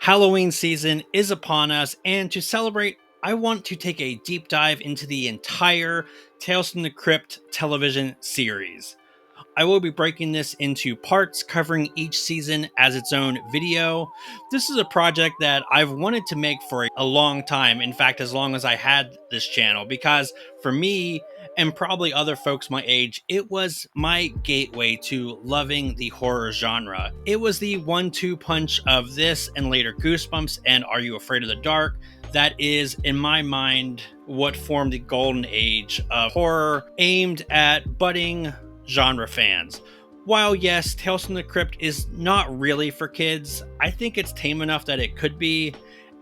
Halloween season is upon us, and to celebrate, I want to take a deep dive into the entire Tales from the Crypt television series. I will be breaking this into parts, covering each season as its own video. This is a project that I've wanted to make for a long time. In fact, as long as I had this channel, because for me, and probably other folks my age, it was my gateway to loving the horror genre. It was the 1-2 punch of this and later Goosebumps and Are You Afraid of the Dark that is, in my mind, what formed the golden age of horror aimed at budding genre fans. While yes, Tales from the Crypt is not really for kids, I think it's tame enough that it could be,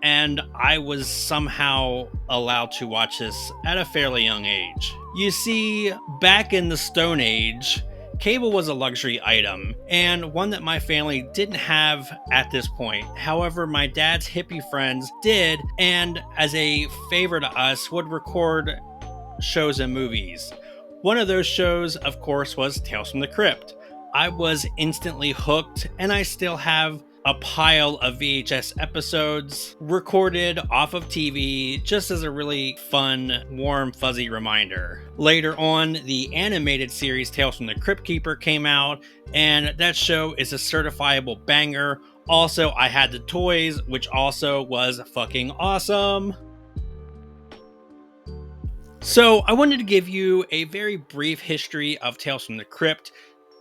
and I was somehow allowed to watch this at a fairly young age. You see, back in the Stone Age, cable was a luxury item, and one that my family didn't have at this point. However, my dad's hippie friends did, and as a favor to us, would record shows and movies. One of those shows, of course, was Tales from the Crypt. I was instantly hooked, and I still have a pile of VHS episodes recorded off of TV just as a really fun, warm, fuzzy reminder. Later on, the animated series Tales from the Crypt Keeper came out, and that show is a certifiable banger. Also, I had the toys, which also was fucking awesome. So, I wanted to give you a very brief history of Tales from the Crypt,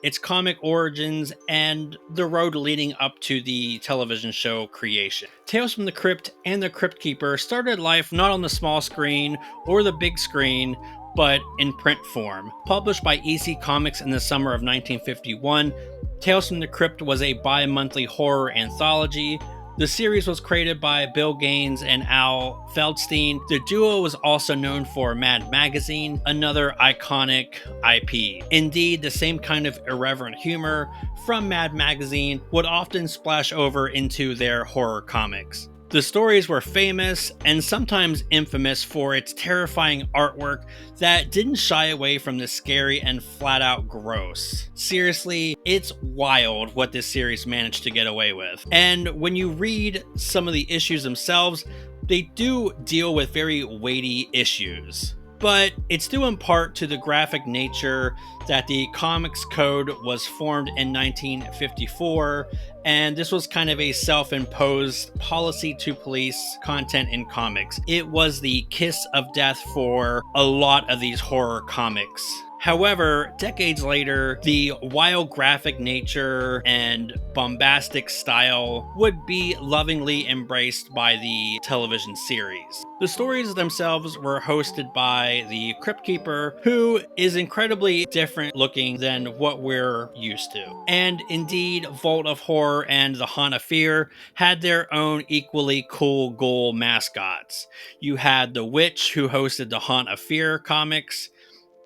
its comic origins, and the road leading up to the television show creation. Tales from the Crypt and the Crypt Keeper started life not on the small screen or the big screen, but in print form. Published by EC Comics in the summer of 1951, Tales from the Crypt was a bi-monthly horror anthology. The series was created by Bill Gaines and Al Feldstein. The duo was also known for Mad Magazine, another iconic IP. Indeed, the same kind of irreverent humor from Mad Magazine would often splash over into their horror comics. The stories were famous and sometimes infamous for its terrifying artwork that didn't shy away from the scary and flat out gross. Seriously, it's wild what this series managed to get away with. And when you read some of the issues themselves, they do deal with very weighty issues. But it's due in part to the graphic nature that the Comics Code was formed in 1954, and this was kind of a self-imposed policy to police content in comics. It was the kiss of death for a lot of these horror comics. However, decades later, the wild graphic nature and bombastic style would be lovingly embraced by the television series. The stories themselves were hosted by the Crypt Keeper, who is incredibly different looking than what we're used to. And indeed, Vault of Horror and the Haunt of Fear had their own equally cool ghoul mascots. You had the Witch, who hosted the Haunt of Fear comics.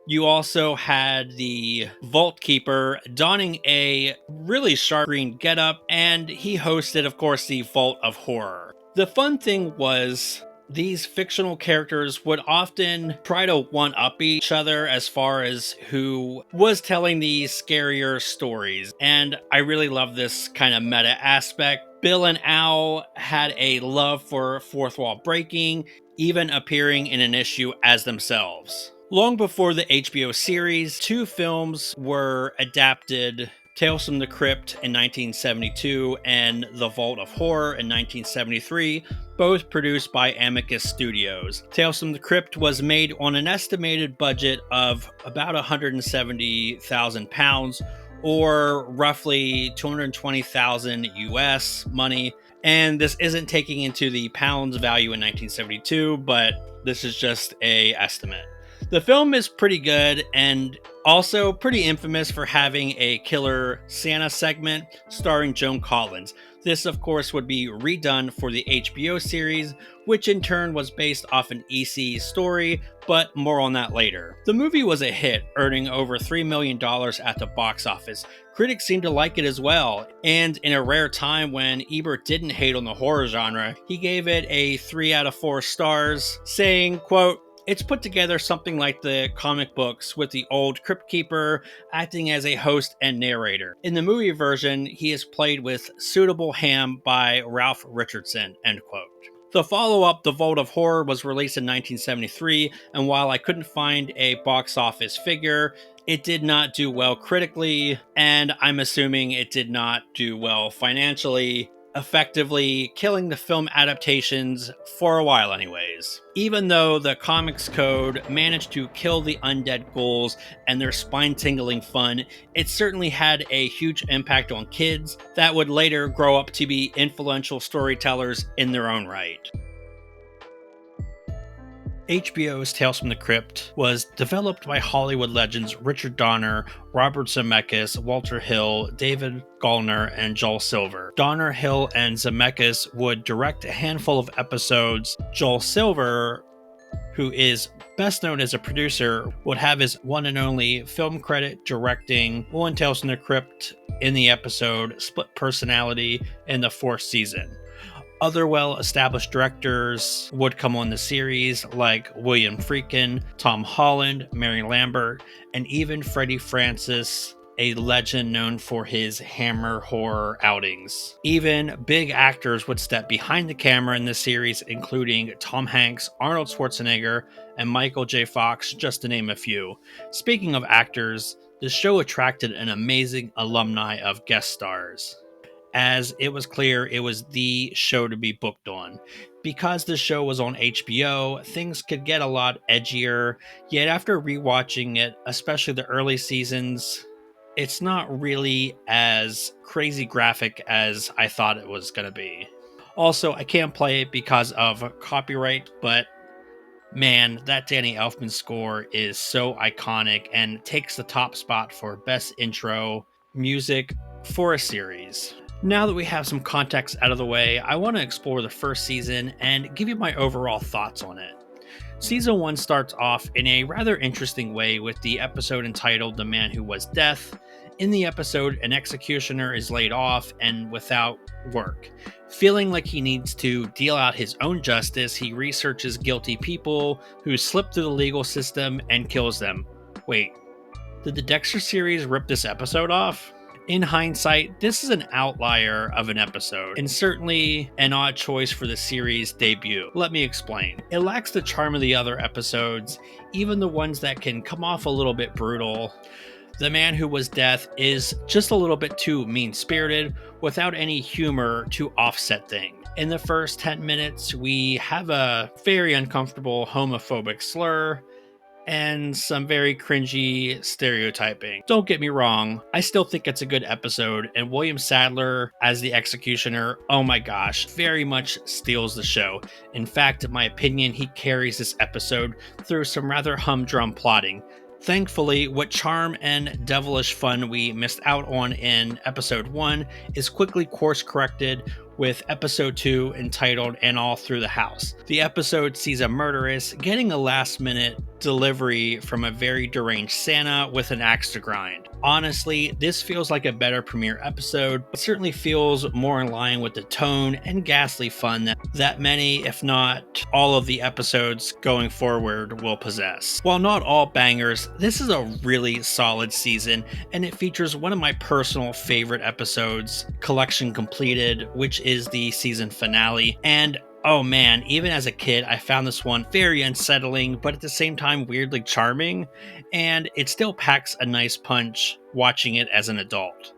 You also had the Vault Keeper donning a really sharp green getup, and he hosted, of course, the Vault of Horror. The fun thing was, these fictional characters would often try to one-up each other as far as who was telling the scarier stories, and I really love this kind of meta aspect. Bill and Al had a love for fourth wall breaking, even appearing in an issue as themselves. Long before the HBO series, 2 films were adapted: Tales from the Crypt in 1972 and The Vault of Horror in 1973, both produced by Amicus Studios. Tales from the Crypt was made on an estimated budget of about £170,000, or roughly 220,000 US money. And this isn't taking into the pounds value in 1972, but this is just an estimate. The film is pretty good and also pretty infamous for having a killer Santa segment starring Joan Collins. This, of course, would be redone for the HBO series, which in turn was based off an EC story, but more on that later. The movie was a hit, earning over $3 million at the box office. Critics seemed to like it as well, and in a rare time when Ebert didn't hate on the horror genre, he gave it a 3 out of 4 stars, saying, quote, It's put together something like the comic books, with the old Crypt Keeper acting as a host and narrator. In the movie version, he is played with suitable ham by Ralph Richardson, end quote. The follow up, The Vault of Horror, was released in 1973, and while I couldn't find a box office figure, it did not do well critically, and I'm assuming it did not do well financially, effectively killing the film adaptations for a while, anyways. Even though the Comics Code managed to kill the undead ghouls and their spine tingling fun, it certainly had a huge impact on kids that would later grow up to be influential storytellers in their own right. HBO's Tales from the Crypt was developed by Hollywood legends Richard Donner, Robert Zemeckis, Walter Hill, David Gallner, and Joel Silver. Donner, Hill, and Zemeckis would direct a handful of episodes. Joel Silver, who is best known as a producer, would have his one and only film credit directing one Tales from the Crypt in the episode Split Personality in the fourth season. Other well-established directors would come on the series, like William Friedkin, Tom Holland, Mary Lambert, and even Freddie Francis, a legend known for his Hammer horror outings. Even big actors would step behind the camera in the series, including Tom Hanks, Arnold Schwarzenegger, and Michael J. Fox, just to name a few. Speaking of actors, the show attracted an amazing alumni of guest stars, as it was clear it was the show to be booked on. Because the show was on HBO, things could get a lot edgier, yet after rewatching it, especially the early seasons, it's not really as crazy graphic as I thought it was going to be. Also, I can't play it because of copyright, but man, that Danny Elfman score is so iconic and takes the top spot for best intro music for a series. Now that we have some context out of the way, I want to explore the first season and give you my overall thoughts on it. Season 1 starts off in a rather interesting way with the episode entitled The Man Who Was Death. In the episode, an executioner is laid off and without work. Feeling like he needs to deal out his own justice, he researches guilty people who slip through the legal system and kills them. Wait, did the Dexter series rip this episode off? In hindsight, this is an outlier of an episode, and certainly an odd choice for the series' debut. Let me explain. It lacks the charm of the other episodes, even the ones that can come off a little bit brutal. The Man Who Was Death is just a little bit too mean-spirited, without any humor to offset things. In the first 10 minutes, we have a very uncomfortable homophobic slur, and some very cringy stereotyping. Don't get me wrong, I still think it's a good episode, and William Sadler as the executioner, oh my gosh, very much steals the show. In fact, in my opinion, he carries this episode through some rather humdrum plotting. Thankfully, what charm and devilish fun we missed out on in episode 1 is quickly course corrected with episode 2 entitled And All Through the House. The episode sees a murderess getting a last-minute delivery from a very deranged Santa with an axe to grind. Honestly, this feels like a better premiere episode, but certainly feels more in line with the tone and ghastly fun that many, if not all of the episodes going forward will possess. While not all bangers, this is a really solid season, and it features one of my personal favorite episodes, Collection Completed, which is the season finale. And oh man, even as a kid, I found this one very unsettling, but at the same time weirdly charming, and it still packs a nice punch watching it as an adult.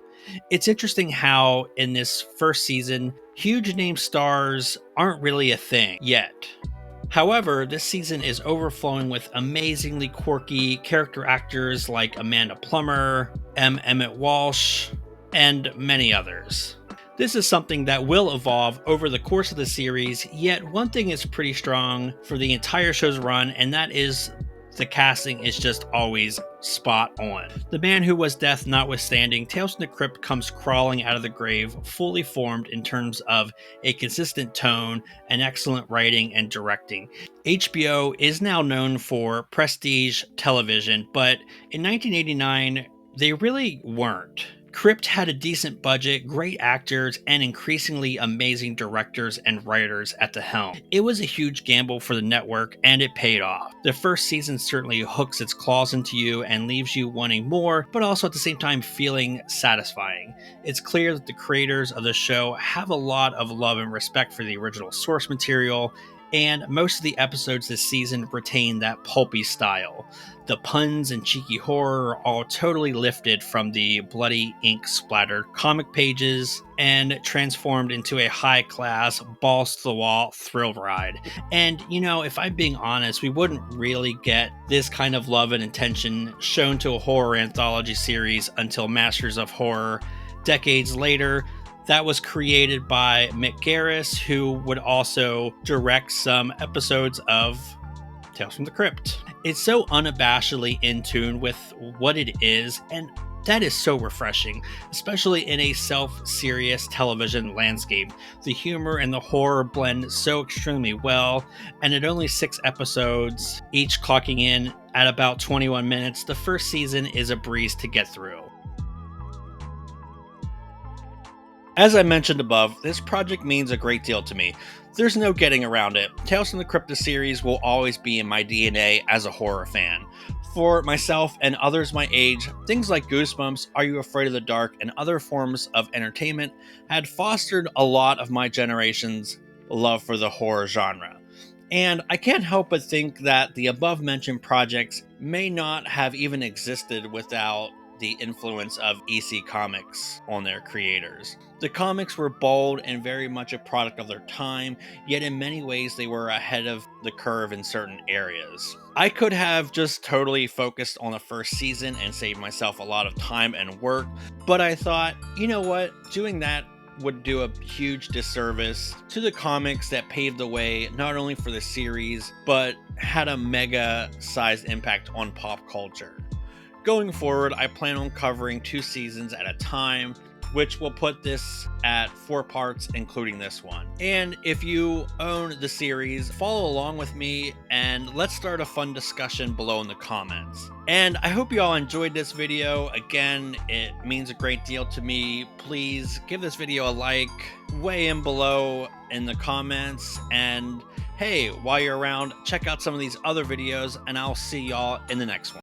It's interesting how in this first season, huge name stars aren't really a thing yet. However, this season is overflowing with amazingly quirky character actors like Amanda Plummer, M. Emmett Walsh, and many others. This is something that will evolve over the course of the series, yet one thing is pretty strong for the entire show's run, and that is the casting is just always spot on. The Man Who Was Death notwithstanding, Tales from the Crypt comes crawling out of the grave, fully formed in terms of a consistent tone and excellent writing and directing. HBO is now known for prestige television, but in 1989, they really weren't. Crypt had a decent budget, great actors, and increasingly amazing directors and writers at the helm. It was a huge gamble for the network, and it paid off. The first season certainly hooks its claws into you and leaves you wanting more, but also at the same time feeling satisfying. It's clear that the creators of the show have a lot of love and respect for the original source material, and most of the episodes this season retain that pulpy style. The puns and cheeky horror are all totally lifted from the bloody ink splattered comic pages and transformed into a high class, balls to the wall thrill ride. And, if I'm being honest, we wouldn't really get this kind of love and attention shown to a horror anthology series until Masters of Horror decades later. That was created by Mick Garris, who would also direct some episodes of Tales from the Crypt. It's so unabashedly in tune with what it is, and that is so refreshing, especially in a self-serious television landscape. The humor and the horror blend so extremely well, and at only 6 episodes, each clocking in at about 21 minutes, the first season is a breeze to get through. As I mentioned above, this project means a great deal to me. There's no getting around it. Tales from the Crypt series will always be in my DNA as a horror fan. For myself and others my age, things like Goosebumps, Are You Afraid of the Dark, and other forms of entertainment had fostered a lot of my generation's love for the horror genre. And I can't help but think that the above mentioned projects may not have even existed without the influence of EC Comics on their creators. The comics were bold and very much a product of their time, yet in many ways they were ahead of the curve in certain areas. I could have just totally focused on the first season and saved myself a lot of time and work, but I thought, you know what, doing that would do a huge disservice to the comics that paved the way not only for the series, but had a mega sized impact on pop culture. Going forward, I plan on covering 2 seasons at a time, which will put this at 4 parts, including this one. And if you own the series, follow along with me and let's start a fun discussion below in the comments. And I hope you all enjoyed this video. Again, it means a great deal to me. Please give this video a like, weigh in below in the comments, and hey, while you're around, check out some of these other videos, and I'll see y'all in the next one.